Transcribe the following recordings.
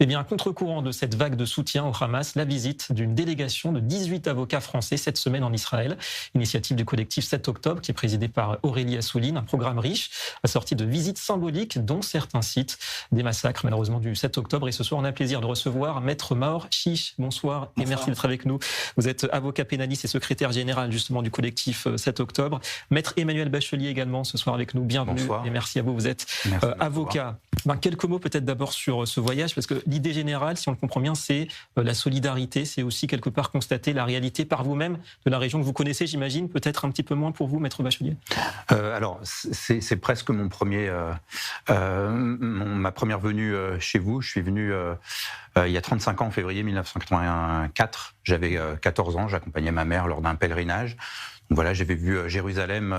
Eh bien, à contre-courant de cette vague de soutien au Hamas, la visite d'une délégation de 18 avocats français cette semaine en Israël. Initiative du collectif 7 octobre qui est présidé par Aurélie Assouline, un programme riche assorti de visites symboliques dont certains citent des massacres malheureusement du 7 octobre. Et ce soir, on a le plaisir de recevoir Maître Maor Chiche. Bonsoir et merci d'être avec nous. Vous êtes avocat pénaliste et secrétaire général justement du collectif 7 octobre. Maître Emmanuel Bachelier également ce soir avec nous. Bienvenue. Bonsoir. Et merci à vous. Vous êtes avocat. Quelques mots peut-être d'abord sur ce voyage, parce que l'idée générale, si on le comprend bien, c'est la solidarité, c'est aussi quelque part constater la réalité par vous-même de la région que vous connaissez, j'imagine, peut-être un petit peu moins pour vous, Maître Bachelier. Alors, c'est presque ma première venue chez vous. Je suis venu il y a 35 ans, en février 1984. J'avais 14 ans, j'accompagnais ma mère lors d'un pèlerinage. Donc voilà, j'avais vu Jérusalem,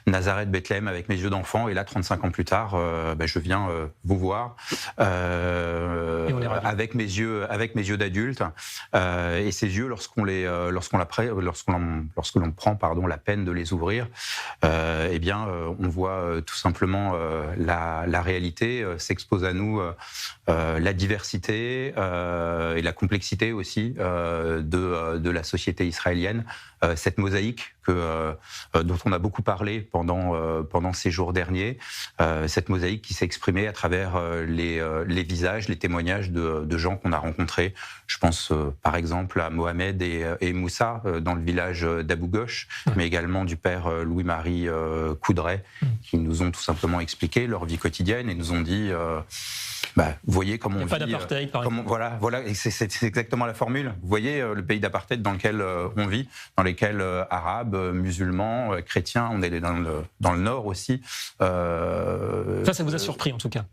Nazareth, Bethléem avec mes yeux d'enfant, et là, 35 ans plus tard, je viens vous voir avec mes yeux d'adulte. Et ces yeux, lorsqu'on prend la peine de les ouvrir, on voit tout simplement la réalité, s'expose à nous la diversité et la complexité aussi de la société israélienne, cette mosaïque dont on a beaucoup parlé pendant ces jours derniers, cette mosaïque qui s'est exprimée à travers les visages, les témoignages de gens qu'on a rencontrés. Je pense par exemple à Mohamed et Moussa dans le village d'Abou Ghosh, mais également du père Louis-Marie Coudray, qui nous ont tout simplement expliqué leur vie quotidienne et nous ont dit vous voyez comment on vit. Pas d'apartheid, par exemple. Voilà, c'est exactement la formule. Vous voyez le pays d'apartheid dans lequel on vit, dans lequel arabes, musulmans, chrétiens, on est dans le nord aussi. Ça vous a surpris en tout cas?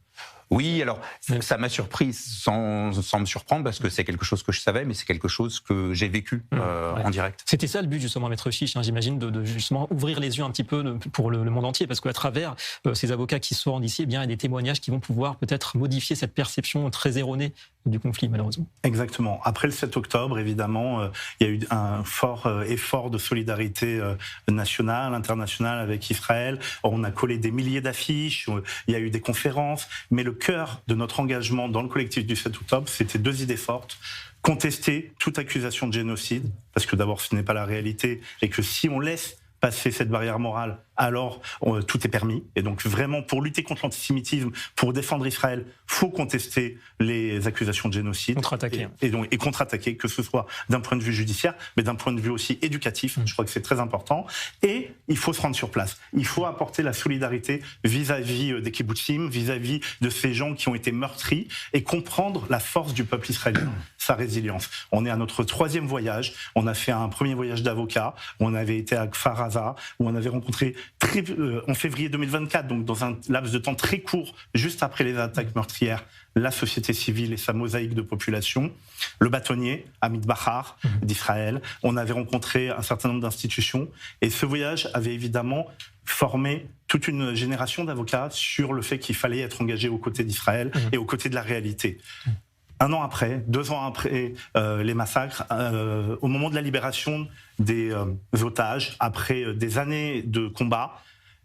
Oui, alors ça m'a surpris sans me surprendre, parce que c'est quelque chose que je savais, mais c'est quelque chose que j'ai vécu en direct. C'était ça le but justement, Maître Chiche, j'imagine, de justement ouvrir les yeux un petit peu pour le monde entier, parce qu'à travers ces avocats qui sortent d'ici, il y a des témoignages qui vont pouvoir peut-être modifier cette perception très erronée du conflit, malheureusement. Exactement. Après le 7 octobre, évidemment, il y a eu un fort effort de solidarité nationale, internationale avec Israël. On a collé des milliers d'affiches, il y a eu des conférences, mais le cœur de notre engagement dans le collectif du 7 octobre, c'était deux idées fortes. Contester toute accusation de génocide, parce que d'abord ce n'est pas la réalité, et que si on laisse passer cette barrière morale, alors tout est permis. Et donc vraiment, pour lutter contre l'antisémitisme, pour défendre Israël, faut contester les accusations de génocide. Contre-attaquer. Et contre-attaquer, que ce soit d'un point de vue judiciaire, mais d'un point de vue aussi éducatif. Je crois que c'est très important. Et il faut se rendre sur place. Il faut apporter la solidarité vis-à-vis des kibbutzim, vis-à-vis de ces gens qui ont été meurtris, et comprendre la force du peuple israélien, sa résilience. On est à notre 3e voyage. On a fait un premier voyage d'avocat. On avait été à Kfar Aza, où on avait rencontré en février 2024, donc dans un laps de temps très court, juste après les attaques meurtrières, la société civile et sa mosaïque de population, le bâtonnier, Amit Bahar, d'Israël. On avait rencontré un certain nombre d'institutions, et ce voyage avait évidemment formé toute une génération d'avocats sur le fait qu'il fallait être engagé aux côtés d'Israël et aux côtés de la réalité. 1 an après, 2 ans après les massacres, au moment de la libération des otages, après des années de combat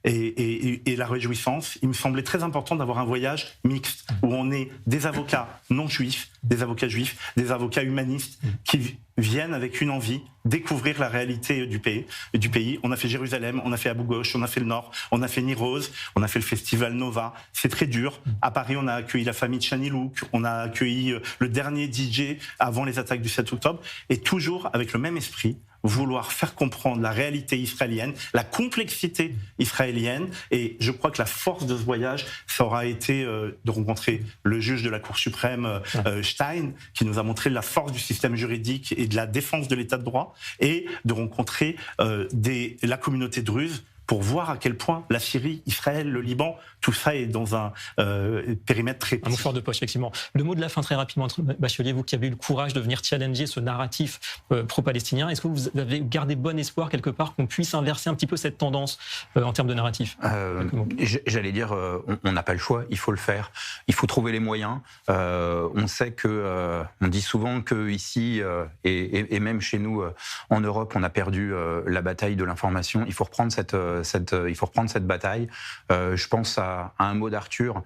et la réjouissance, il me semblait très important d'avoir un voyage mixte, où on est des avocats non juifs, des avocats juifs, des avocats humanistes qui viennent avec une envie découvrir la réalité du pays. On a fait Jérusalem, on a fait Abou Ghosh, on a fait le Nord, on a fait Nirose, on a fait le festival Nova. C'est très dur. À Paris, on a accueilli la famille de Shani Louk, on a accueilli le dernier DJ avant les attaques du 7 octobre, et toujours avec le même esprit, vouloir faire comprendre la réalité israélienne, la complexité israélienne. Et je crois que la force de ce voyage, ça aura été de rencontrer le juge de la Cour suprême, Stein, qui nous a montré la force du système juridique et de la défense de l'état de droit, et de rencontrer la communauté druze, pour voir à quel point la Syrie, Israël, le Liban, tout ça est dans un périmètre très petit. Un mouchoir de poche, effectivement. Le mot de la fin, très rapidement, Bachelier, vous qui avez eu le courage de venir challenger ce narratif pro-palestinien, est-ce que vous avez gardé bon espoir quelque part qu'on puisse inverser un petit peu cette tendance en termes de narratif? J'allais dire, on n'a pas le choix, il faut le faire. Il faut trouver les moyens. On sait que, on dit souvent que ici et même chez nous en Europe, on a perdu la bataille de l'information. Il faut reprendre cette il faut reprendre cette bataille. Je pense à un mot d'Arthur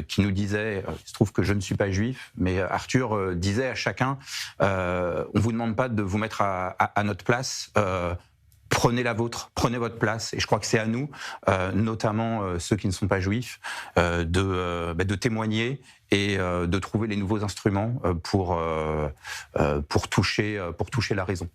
qui nous disait, il se trouve que je ne suis pas juif, mais Arthur disait à chacun, on vous demande pas de vous mettre à notre place. Prenez la vôtre, prenez votre place. Et je crois que c'est à nous, notamment ceux qui ne sont pas juifs, de témoigner et de trouver les nouveaux instruments pour toucher la raison.